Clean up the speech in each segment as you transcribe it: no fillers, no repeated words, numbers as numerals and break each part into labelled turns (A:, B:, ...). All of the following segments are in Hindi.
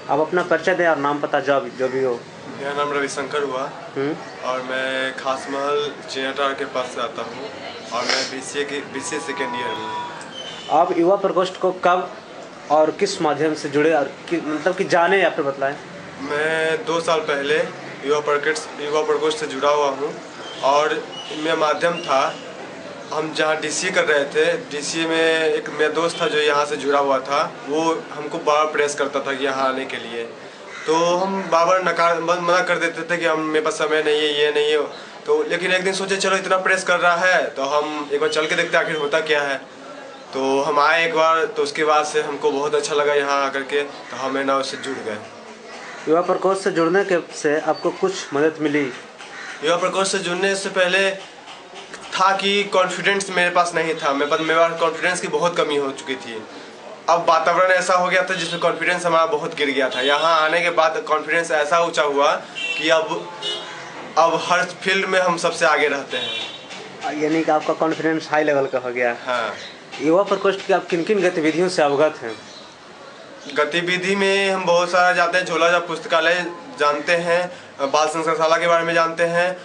A: आप अपना परिचय दें और नाम पता जो भी हो।
B: मेरा नाम रविशंकर हुआ और मैं खास महल चिनाटार के पास से आता हूँ और मैं BCA सेकेंड ईयर में हूँ।
A: आप युवा प्रकोष्ठ को कब और किस माध्यम से जुड़े और मतलब कि जाने या फिर बताएं।
B: मैं 2 साल पहले युवा प्रकोष्ठ से जुड़ा हुआ हूँ और इनमें माध्यम था, हम जहाँ DCA कर रहे थे, DCA में एक मेरा दोस्त था जो यहाँ से जुड़ा हुआ था, वो हमको बार प्रेस करता था कि यहाँ आने के लिए, तो हम बार मना कर देते थे कि हम मेरे पास समय नहीं है, ये नहीं है। तो लेकिन एक दिन सोचे चलो इतना प्रेस कर रहा है तो हम एक बार चल के देखते आखिर होता क्या है। तो हम आए एक बार, तो उसके बाद से हमको बहुत अच्छा लगा यहाँ आकर के, तो हमें ना उससे जुड़ गए।
A: युवा प्रकोष्ठ से जुड़ने से आपको कुछ मदद मिली?
B: युवा प्रकोष्ठ से जुड़ने से पहले था कि कॉन्फिडेंस मेरे पास नहीं था, मेरे पास कॉन्फिडेंस की बहुत कमी हो चुकी थी। अब वातावरण ऐसा हो गया था जिसमें कॉन्फिडेंस हमारा बहुत गिर गया था। यहाँ आने के बाद कॉन्फिडेंस ऐसा ऊंचा हुआ कि अब हर फील्ड में हम सबसे आगे रहते हैं।
A: यानी कि आपका कॉन्फिडेंस हाई लेवल का हो गया।
B: हाँ।
A: युवा प्रकोष्ठ की आप किन किन गतिविधियों से अवगत हैं?
B: गतिविधि में हम बहुत सारा जाते हैं, झोला पुस्तकालय जानते हैं, बाल संस्कारशाला के बारे में जानते हैं,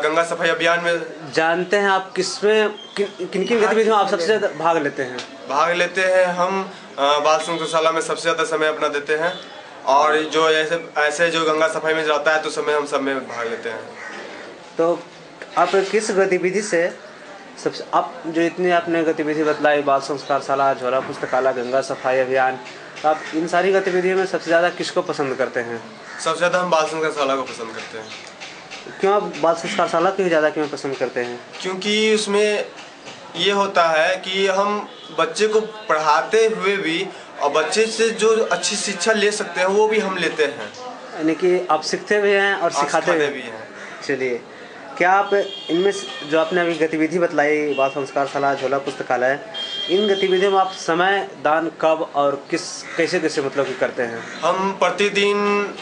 B: गंगा सफाई अभियान में जानते
A: हैं। आप किसमें किन किन गतिविधियों में आप सबसे ज़्यादा भाग लेते हैं?
B: भाग लेते हैं हम बाल संस्कारशाला में सबसे ज़्यादा समय अपना देते हैं, और जो ऐसे जो गंगा सफाई में जाता है तो समय हम सब में भाग लेते हैं।
A: तो आप किस गतिविधि से सबसे, आप जो इतनी आपने गतिविधि बतलाई, बाल संस्कारशाला, झोला पुस्तकालय, गंगा सफाई अभियान, तो आप इन सारी गतिविधियों में सबसे ज़्यादा किसको पसंद करते हैं?
B: सबसे ज़्यादा हम बाल संस्कारशाला को पसंद करते हैं।
A: क्यों आप बाल संस्कारशाला को ज़्यादा क्यों पसंद करते हैं?
B: क्योंकि उसमें ये होता है कि हम बच्चे को पढ़ाते हुए भी और बच्चे से जो अच्छी शिक्षा ले सकते हैं वो भी हम लेते हैं।
A: यानी कि आप सीखते भी हैं और सिखाते भी हैं। चलिए, क्या आप इनमें जो आपने अभी गतिविधि बतलाई, बाल संस्कारशाला, झोला पुस्तकालय, इन गतिविधियों में आप समय दान कब और कैसे मतलब कि करते हैं?
B: हम प्रतिदिन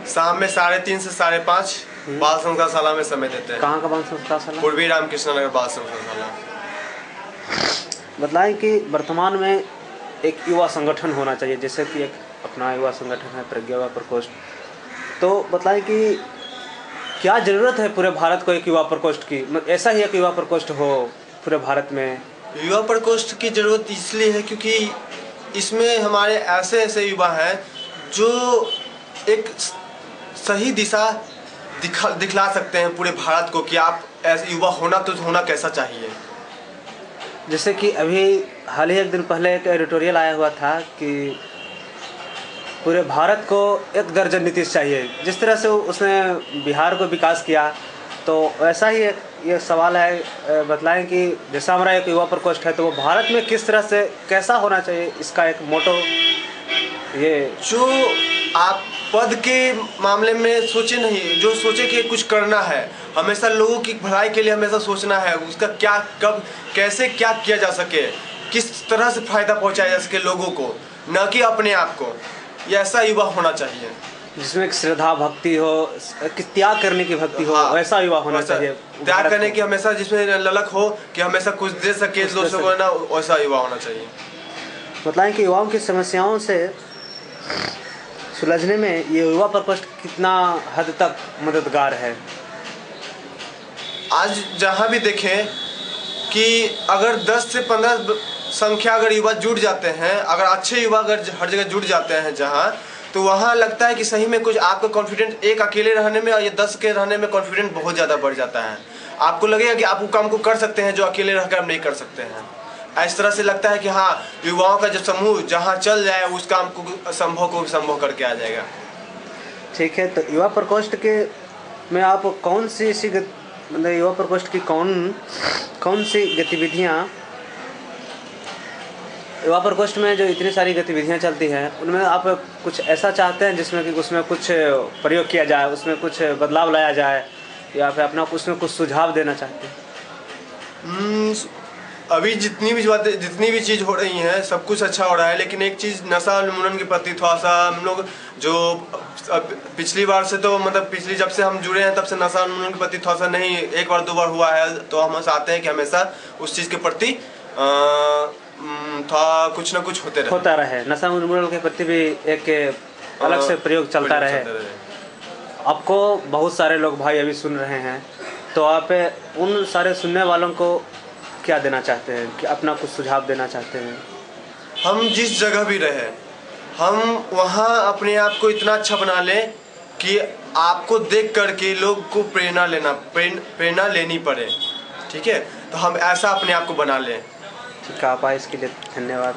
B: शाम में 3:30 से 5:30 बाल संस्कारशाला में समय देते हैं।
A: कहाँ का बाल संस्कारशाला?
B: पूर्वी रामकृष्ण नगर बाल संस्कारशाला।
A: बतलाएं कि वर्तमान में एक युवा संगठन होना चाहिए, जैसे कि एक अपना युवा संगठन है प्रज्ञा युवा प्रकोष्ठ, तो बतलाएं कि क्या ज़रूरत है पूरे भारत को एक युवा प्रकोष्ठ की? ऐसा ही एक युवा प्रकोष्ठ हो पूरे भारत में।
B: युवा प्रकोष्ठ की ज़रूरत इसलिए है क्योंकि इसमें हमारे ऐसे युवा हैं जो एक सही दिशा दिखला सकते हैं पूरे भारत को कि आप ऐसे युवा होना कैसा चाहिए।
A: जैसे कि अभी हाल ही एक दिन पहले एक एडिटोरियल आया हुआ था कि पूरे भारत को एक दर्जन नीतीश चाहिए। जिस तरह से उसने बिहार को विकास किया, तो वैसा ही ये सवाल है, बतलाएं कि जैसा हमारा एक युवा प्रकोष्ठ है तो वो भारत में किस तरह से कैसा होना चाहिए, इसका एक मोटो। ये
B: जो आप पद के मामले में सोचे नहीं, जो सोचे कि कुछ करना है, हमेशा लोगों की भलाई के लिए हमेशा सोचना है, उसका क्या कब कैसे क्या किया जा सके, किस तरह से फ़ायदा पहुंचाया जा सके लोगों को, न कि अपने आप को। ये ऐसा युवा होना चाहिए
A: जिसमें एक श्रद्धा भक्ति हो, त्याग करने की भक्ति हो। हाँ, वैसा युवा होना चाहिए,
B: त्याग करने की हमेशा, जिसमें ललक हो कि हमेशा कुछ दे सके दोस्तों को, ना वैसा युवा होना चाहिए।
A: बताएं कि युवाओं की समस्याओं से सुलझने में ये युवा प्रकोष्ठ कितना हद तक मददगार है?
B: आज जहाँ भी देखें कि अगर 10 से 15 संख्या अगर युवा जुड़ जाते हैं, अगर अच्छे युवा अगर हर जगह जुड़ जाते हैं जहाँ, तो वहाँ लगता है कि सही में कुछ आपका कॉन्फिडेंस एक अकेले रहने में और ये 10 के रहने में कॉन्फिडेंस बहुत ज़्यादा बढ़ जाता है। आपको लगेगा कि आप वो काम को कर सकते हैं जो अकेले रहकर आप नहीं कर सकते हैं। इस तरह से लगता है कि हाँ, युवाओं का जो समूह जहाँ चल जाए उस काम को संभव करके आ जाएगा।
A: ठीक है, तो युवा प्रकोष्ठ के में आप कौन सी मतलब युवा प्रकोष्ठ की कौन सी गतिविधियाँ, युवा प्रकोष्ठ में जो इतनी सारी गतिविधियाँ चलती हैं उनमें आप कुछ ऐसा चाहते हैं जिसमें कि उसमें कुछ प्रयोग किया जाए, उसमें कुछ बदलाव लाया जाए, या फिर अपना उसमें कुछ सुझाव देना चाहते हैं?
B: अभी जितनी भी चीज़ हो रही हैं सब कुछ अच्छा हो रहा है, लेकिन एक चीज़ नशा उन्मूलन के प्रति थोड़ा सा हम लोग जो पिछली बार से, तो मतलब पिछली जब से हम जुड़े हैं तब से नशा उन्मूलन के प्रति थोड़ा सा नहीं, एक बार 2 बार हुआ है, तो हम चाहते हैं कि हमेशा उस चीज़ के प्रति थोड़ा कुछ ना कुछ होता रहे।
A: नशा उन्मूलन के प्रति भी एक अलग से प्रयोग चलता रहे। आपको बहुत सारे लोग भाई अभी सुन रहे हैं, तो आप उन सारे सुनने वालों को क्या देना चाहते हैं, कि अपना कुछ सुझाव देना चाहते हैं?
B: हम जिस जगह भी रहे, हम वहाँ अपने आप को इतना अच्छा बना लें कि आपको देख करके लोग को प्रेरणा लेनी पड़े। ठीक है, तो हम ऐसा अपने आप को बना लें।
A: ठीक है, आप आए इसके लिए धन्यवाद।